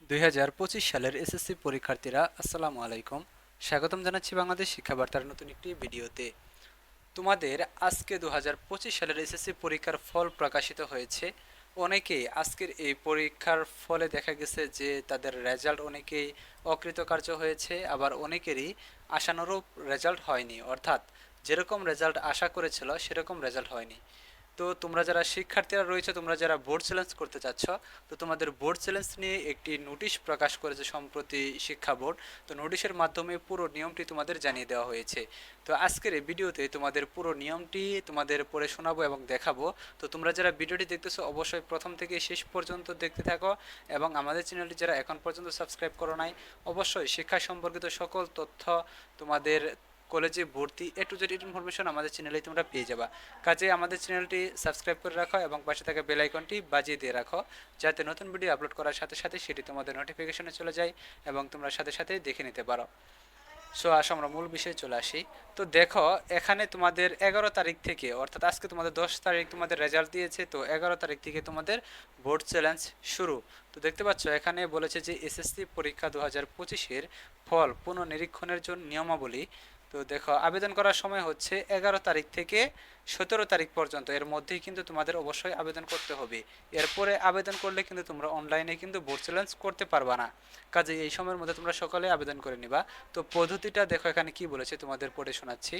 2025 সালের এসএসসি পরীক্ষার্থীরা আসসালামু আলাইকুম। স্বাগতম জানাচ্ছি বাংলাদেশ শিক্ষা বার্তার নতুন একটি ভিডিওতে। তোমাদের আজকে 2025 সালের এসএসসি পরীক্ষার ফল প্রকাশিত হয়েছে। অনেকেই আজকের এই পরীক্ষার ফলে দেখা গেছে যে তাদের রেজাল্ট অনেকেই অকৃতকার্য হয়েছে, আবার অনেকেরই আশানুরূপ রেজাল্ট হয়নি, অর্থাৎ যেরকম রেজাল্ট আশা করেছিল সেরকম রেজাল্ট হয়নি। তো তোমরা যারা শিক্ষার্থীরা রয়েছে, তোমরা যারা বোর্ড চ্যালেঞ্জ করতে চাচ্ছ, তো তোমাদের বোর্ড চ্যালেঞ্জ নিয়ে একটি নোটিশ প্রকাশ করেছে সম্প্রতি শিক্ষা বোর্ড। তো নোটিশের মাধ্যমে পুরো নিয়মটি তোমাদের জানিয়ে দেওয়া হয়েছে। তো আজকের এই ভিডিওতে তোমাদের পুরো নিয়মটি তোমাদের পড়ে শোনাবো এবং দেখাবো। তো তোমরা যারা ভিডিওটি দেখতেছো অবশ্যই প্রথম থেকে শেষ পর্যন্ত দেখতে থাকো, এবং আমাদের চ্যানেলটি যারা এখন পর্যন্ত সাবস্ক্রাইব করো নাই, অবশ্যই শিক্ষা সম্পর্কিত সকল তথ্য, তোমাদের কলেজে ভর্তি টু জেড ইনফরমেশন আমাদের চ্যানেলেই তোমরা পেয়ে যাবা। কাজে আমাদের চ্যানেলটি সাবস্ক্রাইব করে রাখো এবং পাশে থাকা বেল আইকনটি বাজিয়ে দিয়ে রাখো, যাতে নতুন ভিডিও আপলোড করার সাথে সাথে সেটি তোমাদের নোটিফিকেশনে চলে যায় এবং তোমরা সাথে সাথে দেখে নিতে পারো। সো আসো আমরা মূল বিষয়ে চলে আসি। তো দেখো, এখানে তোমাদের 11 তারিখ থেকে, অর্থাৎ আজকে তোমাদের 10 তারিখ তোমাদের রেজাল্ট দিয়েছে, তো 11 তারিখ থেকে তোমাদের বোর্ড চ্যালেঞ্জ শুরু। তো দেখতে পাচ্ছ এখানে বলেছে যে এসএসসি পরীক্ষা 2025-এর ফল পুনঃনিরীক্ষণের জন্য নিয়মাবলী। তো দেখো, আবেদন করার সময় হচ্ছে 11 তারিখ থেকে 17 তারিখ পর্যন্ত, এর মধ্যেই কিন্তু তোমাদের অবশ্যই আবেদন করতে হবে। এরপরে আবেদন করলে কিন্তু তোমরা অনলাইনে কিন্তু বোর্ড চ্যালেঞ্জ করতে পারবা না। কাজে এই সময়ের মধ্যে তোমরা সকালে আবেদন করে নিবা। তো পদ্ধতিটা দেখো এখানে কি বলেছে, তোমাদের পড়ে শোনাচ্ছি।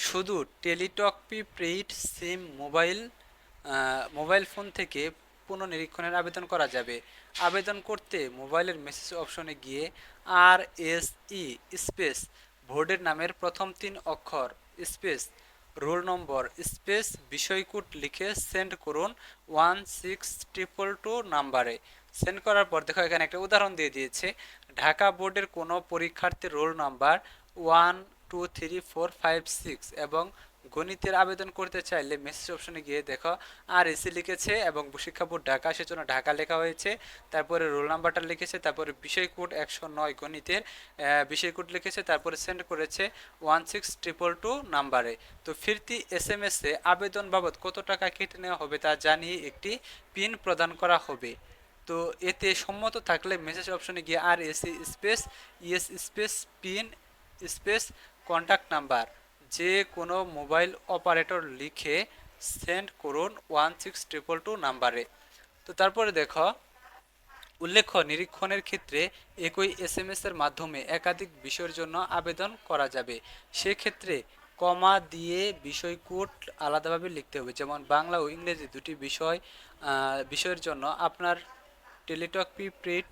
শুধু টেলিটক প্রিপেইড সিম মোবাইল ফোন থেকে পুনঃনিরীক্ষণের আবেদন করা যাবে। আবেদন করতে মোবাইলের মেসেজ অপশনে গিয়ে RSE স্পেস বোর্ডের নামের প্রথম 3 অক্ষর স্পেস রোল নম্বর স্পেস বিষয়কোড লিখে সেন্ড করুন 16222 নাম্বারে। সেন্ড করার পর দেখো এখানে একটা উদাহরণ দিয়ে দিয়েছে। ঢাকা বোর্ডের কোনো পরীক্ষার্থীর রোল নাম্বার 123456 এবং গণিতের আবেদন করতে চাইলে মেসেজ অপশনে গিয়ে দেখো RSE লিখেছে এবং শিক্ষা বোর্ড ঢাকা, সেজন্য ঢাকা লেখা হয়েছে। তারপরে রোল নাম্বারটা লিখেছে, তারপরে বিষয় কোড 109 গণিতের বিষয় কোড লিখেছে, তারপরে সেন্ড করেছে 16222 নাম্বারে। তো ফিরতি SMS-এ আবেদন বাবদ কত টাকা কেটে নেওয়া হবে তা জানিয়ে একটি পিন প্রদান করা হবে। তো এতে সম্মত থাকলে মেসেজ অপশনে গিয়ে RSE space yes space pin space contact number যে কোনো মোবাইল অপারেটর লিখে সেন্ড করুন 16222 নাম্বারে। তো তারপরে দেখো, উল্লেখ্য নিরীক্ষণের ক্ষেত্রে একই SMS এর মাধ্যমে একাধিক বিষয়ের জন্য আবেদন করা যাবে। সেক্ষেত্রে কমা দিয়ে বিষয় কোড আলাদাভাবে লিখতে হবে, যেমন বাংলা ও ইংরেজি দুটি বিষয়ের জন্য আপনার টেলিটক প্রিপেইড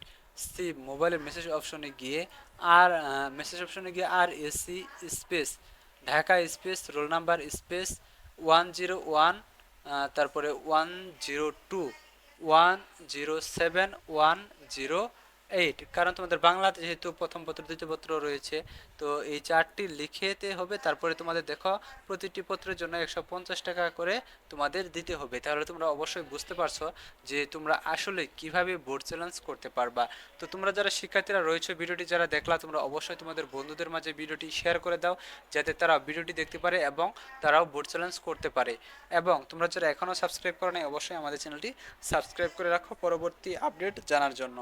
সিম মোবাইলের মেসেজ অপশনে গিয়ে RSE space Dhaka space roll number space 101, তারপরে 102 107 108, কারণ তোমাদের বাংলাতে যেহেতু প্রথম পত্র দ্বিতীয় পত্র রয়েছে, তো এই চারটি লিখেতে হবে। তারপরে তোমাদের দেখো প্রতিটি পত্রের জন্য 150 টাকা করে তোমাদের দিতে হবে। তাহলে তোমরা অবশ্যই বুঝতে পারছো যে তোমরা আসলে কিভাবে বোর্ড চ্যালেঞ্জ করতে পারবা। তো তোমরা যারা শিক্ষার্থীরা রয়েছে, ভিডিওটি যারা দেখলা, তোমরা অবশ্যই তোমাদের বন্ধুদের মাঝে ভিডিওটি শেয়ার করে দাও, যাতে তারা ভিডিওটি দেখতে পারে এবং তারাও বোর্ড চ্যালেঞ্জ করতে পারে। এবং তোমরা যারা এখনও সাবস্ক্রাইব করো নাই, অবশ্যই আমাদের চ্যানেলটি সাবস্ক্রাইব করে রাখো পরবর্তী আপডেট জানার জন্য।